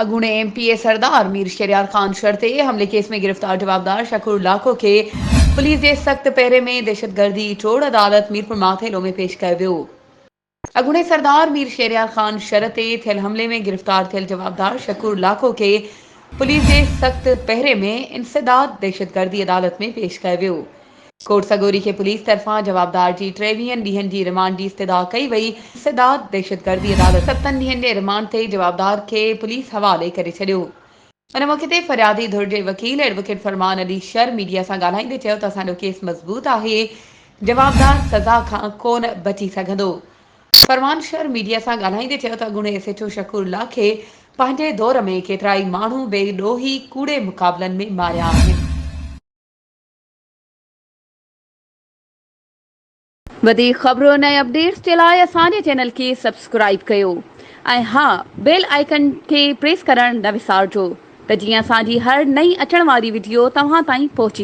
अगूणे MPa सरदार मीर शेरियार खान शर्ते हमले case में गिरफ्तार जवाबदार शकूर लाखो के पुलिस के सख्त पहरे में दहशतगर्दी टोड़ अदालत मीरपुर माथेलो में पेश कर वियो। अगूणे सरदार मीर शेरियार खान शरते थियल हमले में गिरफ्तार थियल जवाबदार शकूर लाखो के पुलिस के सख्त पहरे में इंसदाद दहशतगर्दी अदालत में पेश कर वियो। कोट सगोरी के पुलिस तरफा जवाबदार जी 23 ॾींहनि जी रिमांड की इस्तदा कई वई। इंसदाद दहशतगर्दी अदालत 7 ॾींहनि जे रिमांड ते जवाबदार के पुलिस हवाले करे छॾियो। उन मौके ते फरियादी धुर जे वकील एडवोकेट फरमान अली शर मीडिया सां ॻाल्हाईंदे चयो त असांजो केस मज़बूत आहे, जवाबदार सज़ा खां कोन बची सघंदो। फरमान शर मीडिया सां ॻाल्हाईंदे चयो त अॻूणे एसएचओ शकूर लाखे पंहिंजे दौर में केतिराई माण्हू बेॾोही कूड़े मुक़ाबलनि में मारिया आहिनि। वधीक ख़बरुनि ऐं अपडेट्स जे लाइ असांजे चैनल खे सब्सक्राइब कयो ऐं हा बेल आइकन खे प्रेस करणु न विसारिजो त जीअं असांजी हर नई अचण वारी वीडियो तव्हां ताईं पहुची